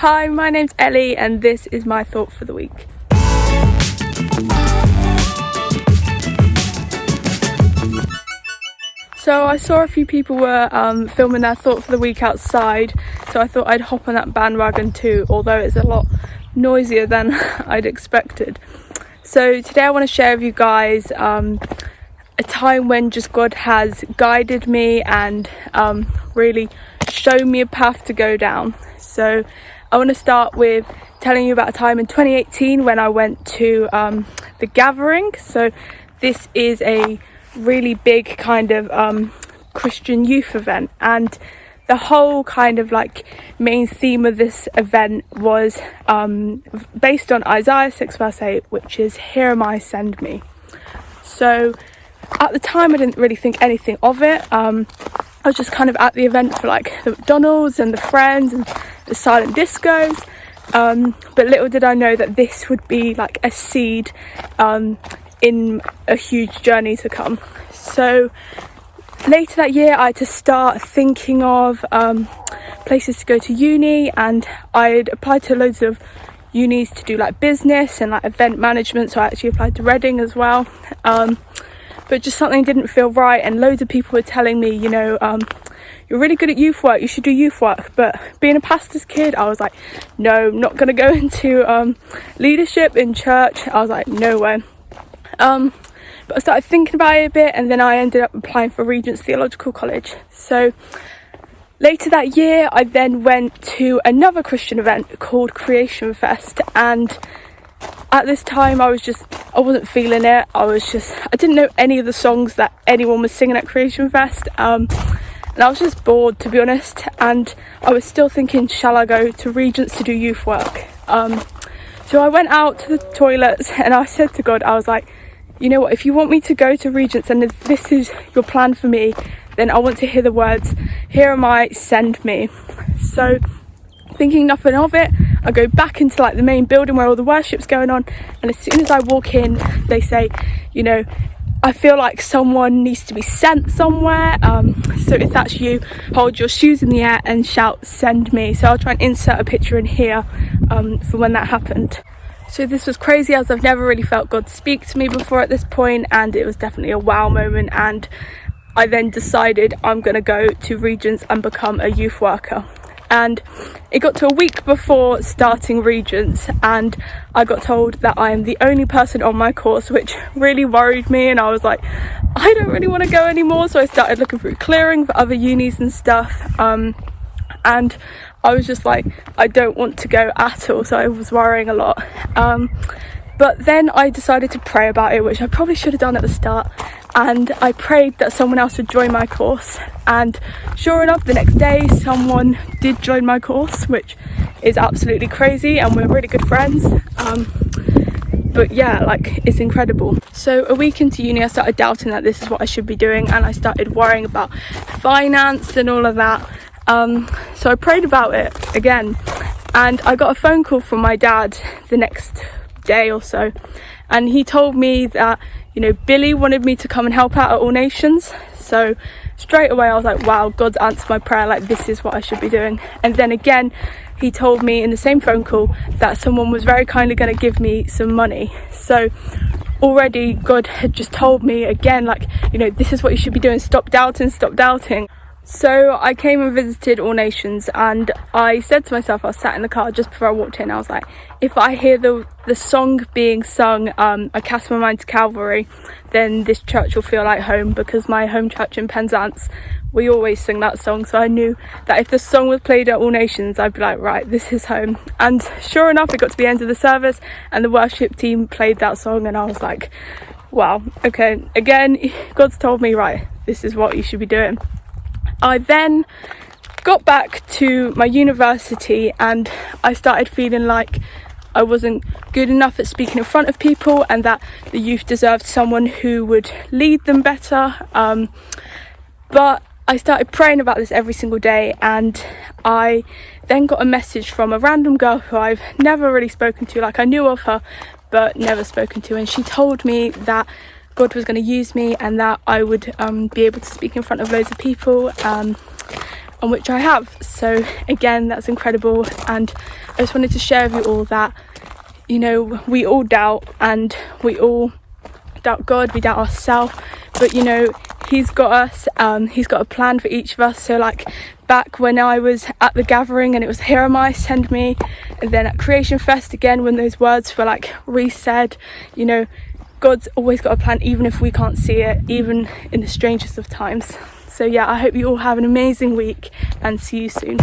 Hi, my name's Ellie and this is my thought for the week. So I saw a few people were filming their thought for the week outside, so I thought I'd hop on that bandwagon too, although it's a lot noisier than I'd expected. So today I want to share with you guys a time when just God has guided me and really shown me a path to go down. So I want to start with telling you about a time in 2018 when I went to the Gathering. So this is a really big kind of Christian youth event, and the whole kind of like main theme of this event was based on Isaiah 6 verse 8, which is "Here am I, send me." So at the time I didn't really think anything of it. I was just kind of at the event for like the McDonald's and the friends and the silent discos, but little did I know that this would be like a seed in a huge journey to come. So later that year I had to start thinking of places to go to uni, and I'd applied to loads of unis to do like business and like event management, so I actually applied to Reading as well, but just something didn't feel right, and loads of people were telling me, you know, you're really good at youth work, you should do youth work. But being a pastor's kid, I was like, no, I'm not going to go into leadership in church. I was like, no way. But I started thinking about it a bit, and then I ended up applying for Regent's Theological College. So later that year I then went to another Christian event called Creation Fest, and at this time I wasn't feeling it. I didn't know any of the songs that anyone was singing at Creation Fest, and I was just bored, to be honest, and I was still thinking, shall I go to Regent's to do youth work? So I went out to the toilets and I said to God, I was like, you know what, if you want me to go to Regent's and if this is your plan for me, then I want to hear the words, "Here am I, send me." So thinking nothing of it, I go back into like the main building where all the worship's going on, and as soon as I walk in, they say, you know, I feel like someone needs to be sent somewhere, so if that's you, hold your shoes in the air and shout, "Send me." So I'll try and insert a picture in here for when that happened. So this was crazy, as I've never really felt God speak to me before at this point, and it was definitely a wow moment. And I then decided I'm going to go to Regent's and become a youth worker. And it got to a week before starting Regent's, and I got told that I am the only person on my course, which really worried me, and I was like, I don't really want to go anymore. So I started looking through clearing for other unis and stuff, and I was just like, I don't want to go at all, so I was worrying a lot. But then I decided to pray about it, which I probably should have done at the start, and I prayed that someone else would join my course, and sure enough, the next day someone did join my course, which is absolutely crazy, and we're really good friends. But yeah, like, it's incredible. So a week into uni I started doubting that this is what I should be doing, and I started worrying about finance and all of that. So I prayed about it again, and I got a phone call from my dad the next day or so, and he told me that, you know, Billy wanted me to come and help out at All Nations. So straight away I was like, wow, God's answered my prayer, like this is what I should be doing. And then again he told me in the same phone call that someone was very kindly going to give me some money. So already God had just told me again, like, you know, this is what you should be doing, stop doubting, stop doubting. So I came and visited All Nations, and I said to myself, I was sat in the car just before I walked in, I was like, if I hear the song being sung, I cast my mind to Calvary, then this church will feel like home, because my home church in Penzance, we always sing that song. So I knew that if the song was played at All Nations, I'd be like, right, this is home. And sure enough, it got to the end of the service and the worship team played that song, and I was like, wow, okay, again, God's told me, right, this is what you should be doing. I then got back to my university, and I started feeling like I wasn't good enough at speaking in front of people, and that the youth deserved someone who would lead them better. But I started praying about this every single day, and I then got a message from a random girl who I've never really spoken to. Like, I knew of her but never spoken to, and she told me that God was going to use me and that I would be able to speak in front of loads of people, and and which I have. So again, that's incredible, and I just wanted to share with you all that, you know, we all doubt, and we all doubt God, we doubt ourselves, but you know, he's got us, he's got a plan for each of us. So like back when I was at the gathering and it was "Here am I, send me," and then at Creation Fest again when those words were like re-said, you know, God's always got a plan, even if we can't see it, even in the strangest of times. So yeah, I hope you all have an amazing week, and see you soon.